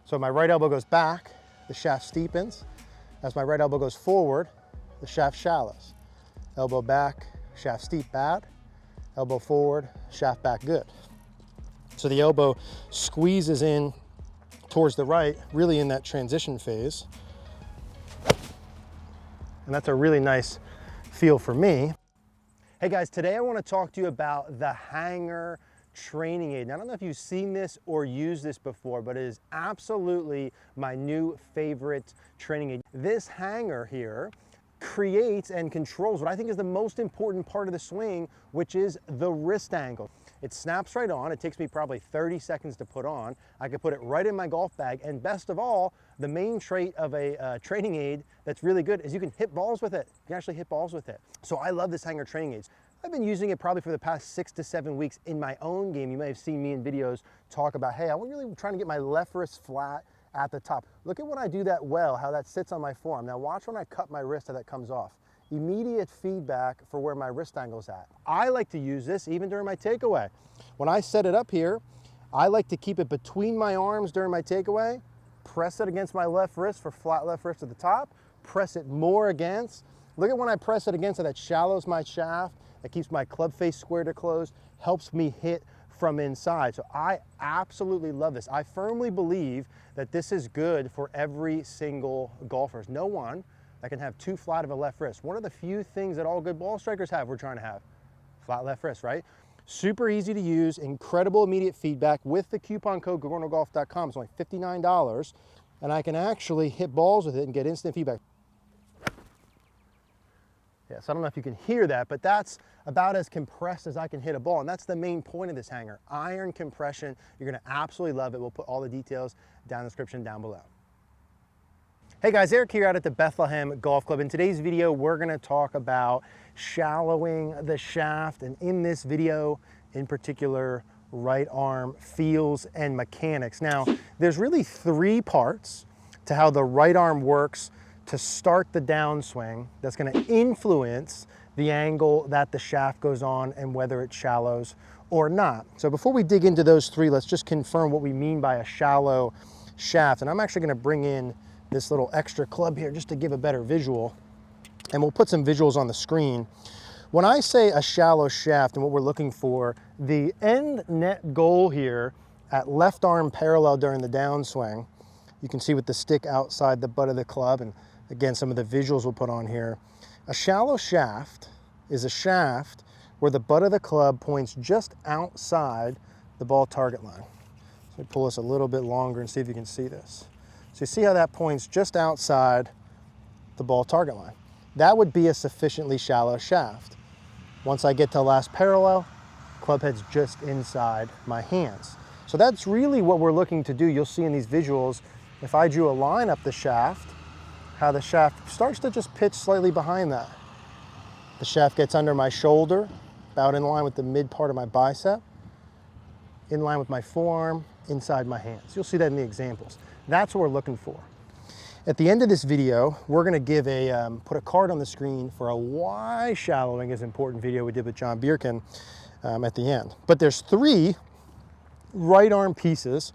So my right elbow goes back, the shaft steepens. As my right elbow goes forward, the shaft shallows. Elbow back, shaft steep, bad. Elbow forward, shaft back, good. So the elbow squeezes in towards the right, really in that transition phase. And that's a really nice feel for me. Hey guys, today I want to talk to you about the hanger training aid. Now, I don't know if you've seen this or used this before, but it is absolutely my new favorite training aid. This hanger here creates and controls what I think is the most important part of the swing, which is the wrist angle. It snaps right on. It takes me probably 30 seconds to put on. I can put it right in my golf bag. And best of all, the main trait of a training aid that's really good is you can hit balls with it. You can actually hit balls with it. So I love this hanger training aids. I've been using it probably for the past 6 to 7 weeks in my own game. You may have seen me in videos talk about, hey, I'm really trying to get my left wrist flat at the top. Look at when I do that well, how that sits on my forearm. Now watch when I cut my wrist, how that comes off. Immediate feedback for where my wrist angle's at. I like to use this even during my takeaway. When I set it up here, I like to keep it between my arms during my takeaway, press it against my left wrist for flat left wrist at the top, press it more against. Look at when I press it against, so that shallows my shaft, that keeps my club face square to close, helps me hit from inside. So I absolutely love this. I firmly believe that this is good for every single golfer. There's no one that can have too flat of a left wrist. One of the few things that all good ball strikers have, we're trying to have. Flat left wrist, right? Super easy to use, incredible immediate feedback. With the coupon code GogornoGolf.com, it's only $59, and I can actually hit balls with it and get instant feedback. Yes, I don't know if you can hear that, but that's about as compressed as I can hit a ball, and that's the main point of this hanger. Iron compression. You're gonna absolutely love it. We'll put all the details down in the description down below. Hey guys, Eric here out at the Bethlehem Golf Club. In today's video, we're gonna talk about shallowing the shaft, and in this video, in particular, right arm feels and mechanics. Now, there's really 3 parts to how the right arm works to start the downswing that's going to influence the angle that the shaft goes on and whether it shallows or not. So before we dig into those 3, let's just confirm what we mean by a shallow shaft. And I'm actually going to bring in this little extra club here just to give a better visual, and we'll put some visuals on the screen. When I say a shallow shaft and what we're looking for, the end net goal here at left arm parallel during the downswing, you can see with the stick outside the butt of the club, and again, some of the visuals we'll put on here. A shallow shaft is a shaft where the butt of the club points just outside the ball target line. So let me pull this a little bit longer and see if you can see this. So you see how that points just outside the ball target line. That would be a sufficiently shallow shaft. Once I get to the last parallel, club head's just inside my hands. So that's really what we're looking to do. You'll see in these visuals, if I drew a line up the shaft, how the shaft starts to just pitch slightly behind that. The shaft gets under my shoulder, about in line with the mid part of my bicep, in line with my forearm, inside my hands. You'll see that in the examples. That's what we're looking for. At the end of this video, we're gonna give put a card on the screen for a why shallowing is important video we did with John Bierkin at the end. But there's 3 right arm pieces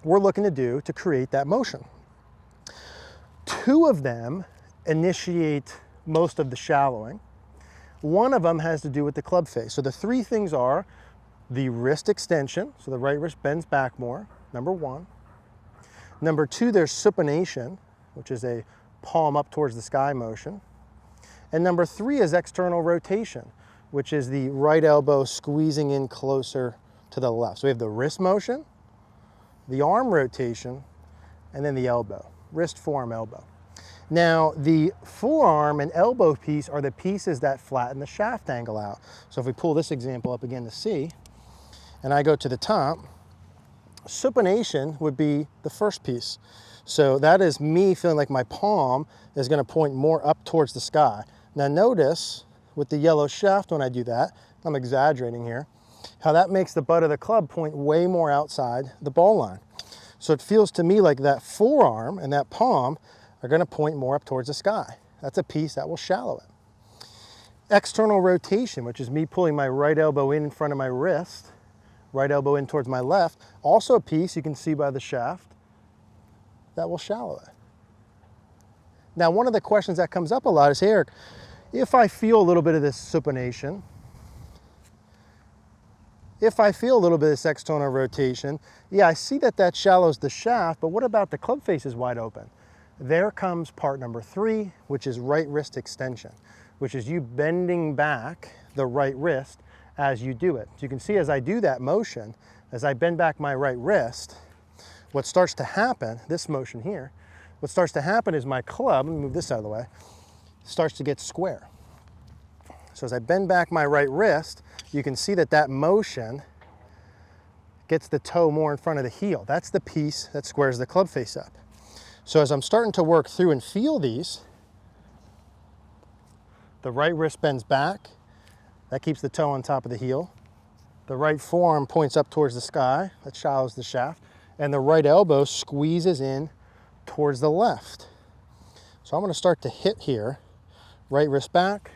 we're looking to do to create that motion. 2 of them initiate most of the shallowing. 1 of them has to do with the club face. So the 3 things are the wrist extension, so the right wrist bends back more, number 1. Number 2, there's supination, which is a palm up towards the sky motion. And number 3 is external rotation, which is the right elbow squeezing in closer to the left. So we have the wrist motion, the arm rotation, and then the elbow. Wrist, forearm, elbow. Now, the forearm and elbow piece are the pieces that flatten the shaft angle out. So if we pull this example up again to see, and I go to the top, supination would be the first piece. So that is me feeling like my palm is going to point more up towards the sky. Now notice with the yellow shaft when I do that, I'm exaggerating here, how that makes the butt of the club point way more outside the ball line. So it feels to me like that forearm and that palm are going to point more up towards the sky. That's a piece that will shallow it. External rotation, which is me pulling my right elbow in front of my wrist, right elbow in towards my left, also a piece you can see by the shaft that will shallow it. Now, one of the questions that comes up a lot is, hey, Eric, if I feel a little bit of this supination, if I feel a little bit of this external rotation, yeah, I see that that shallows the shaft, but what about the club face is wide open? There comes part number 3, which is right wrist extension, which is you bending back the right wrist as you do it. So you can see as I do that motion, as I bend back my right wrist, what starts to happen, this motion here, what starts to happen is my club, let me move this out of the way, starts to get square. So as I bend back my right wrist, you can see that that motion gets the toe more in front of the heel. That's the piece that squares the club face up. So as I'm starting to work through and feel these, the right wrist bends back. That keeps the toe on top of the heel. The right forearm points up towards the sky. That shallows the shaft. And the right elbow squeezes in towards the left. So I'm going to start to hit here. Right wrist back.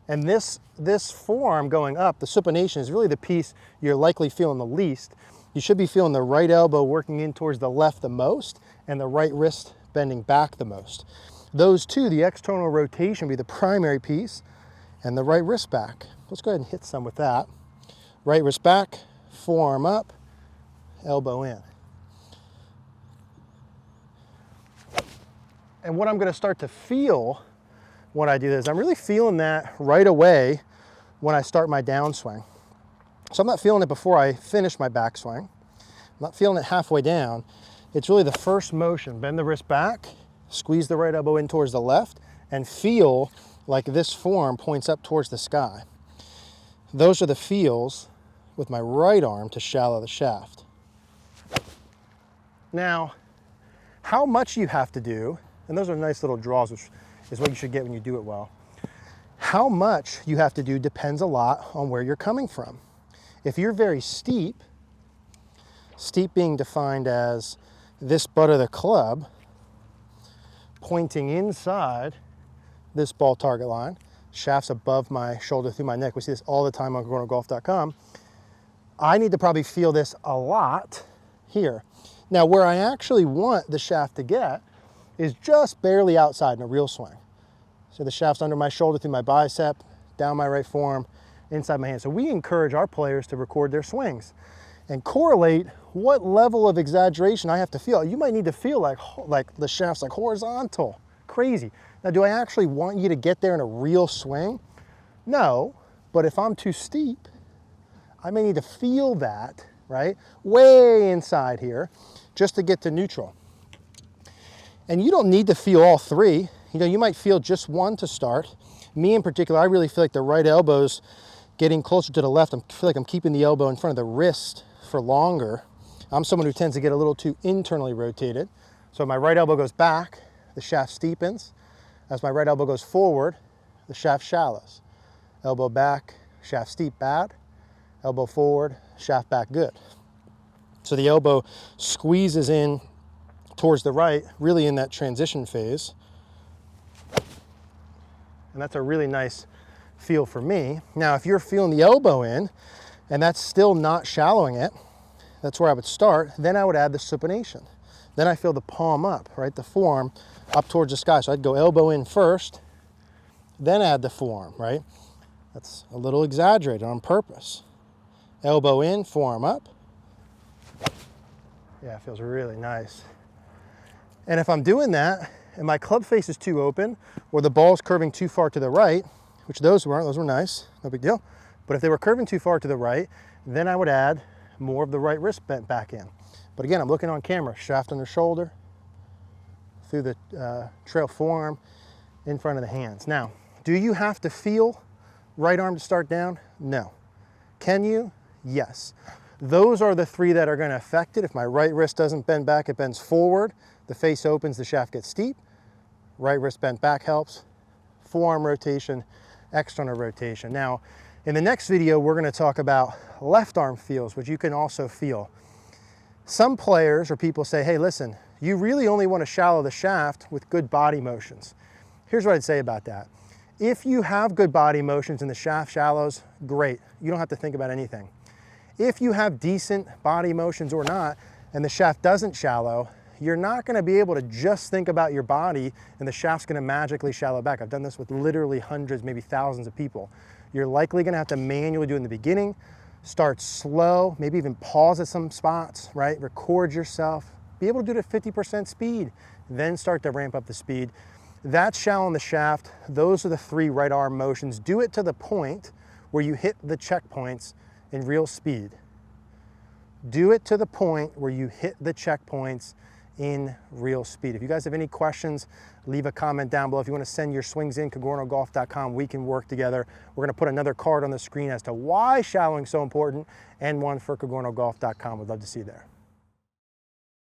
And this forearm going up, the supination, is really the piece you're likely feeling the least. You should be feeling the right elbow working in towards the left the most, and the right wrist bending back the most. Those two, the external rotation, be the primary piece, and the right wrist back. Let's go ahead and hit some with that. Right wrist back, forearm up, elbow in. And what I'm going to start to feel when I do this, I'm really feeling that right away when I start my downswing. So I'm not feeling it before I finish my backswing. I'm not feeling it halfway down. It's really the first motion. Bend the wrist back, squeeze the right elbow in towards the left, and feel like this form points up towards the sky. Those are the feels with my right arm to shallow the shaft. Now, how much you have to do, and those are nice little draws, which is what you should get when you do it well. How much you have to do depends a lot on where you're coming from. If you're very steep, steep being defined as this butt of the club pointing inside this ball target line, shafts above my shoulder through my neck. We see this all the time on CogornoGolf.com. I need to probably feel this a lot here. Now, where I actually want the shaft to get is just barely outside in a real swing. So the shaft's under my shoulder through my bicep, down my right forearm, inside my hand. So we encourage our players to record their swings and correlate what level of exaggeration I have to feel. You might need to feel like the shaft's like horizontal, crazy. Now, do I actually want you to get there in a real swing? No, but if I'm too steep, I may need to feel that, right, way inside here just to get to neutral. And you don't need to feel all three. You know, you might feel just one to start. Me in particular, I really feel like the right elbow's getting closer to the left. I feel like I'm keeping the elbow in front of the wrist for longer. I'm someone who tends to get a little too internally rotated. So my right elbow goes back, the shaft steepens. As my right elbow goes forward, the shaft shallows. Elbow back, shaft steep, bad. Elbow forward, shaft back, good. So the elbow squeezes in towards the right, really in that transition phase. And that's a really nice feel for me. Now, if you're feeling the elbow in, and that's still not shallowing it, that's where I would start. Then I would add the supination. Then I feel the palm up, right? The forearm up towards the sky. So I'd go elbow in first, then add the forearm, right? That's a little exaggerated on purpose. Elbow in, forearm up. Yeah, it feels really nice. And if I'm doing that and my club face is too open or the ball's curving too far to the right, which those weren't, those were nice, no big deal. But if they were curving too far to the right, then I would add more of the right wrist bent back in. But again, I'm looking on camera, shaft under shoulder, through the trail forearm, in front of the hands. Now, do you have to feel right arm to start down? No. Can you? Yes. Those are the three that are going to affect it. If my right wrist doesn't bend back, it bends forward. The face opens, the shaft gets steep. Right wrist bent back helps. Forearm rotation, external rotation. Now, in the next video, we're going to talk about left arm feels, which you can also feel. Some players or people say, hey, listen, you really only want to shallow the shaft with good body motions. Here's what I'd say about that. If you have good body motions and the shaft shallows, great. You don't have to think about anything. If you have decent body motions or not, and the shaft doesn't shallow, you're not gonna be able to just think about your body and the shaft's gonna magically shallow back. I've done this with literally hundreds, maybe thousands of people. You're likely gonna have to manually do it in the beginning, start slow, maybe even pause at some spots, right? Record yourself, be able to do it at 50% speed, then start to ramp up the speed. That's shallowing the shaft. Those are the 3 right arm motions. Do it to the point where you hit the checkpoints in real speed. Do it to the point where you hit the checkpoints in real speed. If you guys have any questions, leave a comment down below. If you want to send your swings in, CogornoGolf.com, we can work together. We're going to put another card on the screen as to why shallowing is so important, and one for CogornoGolf.com. We'd love to see you there.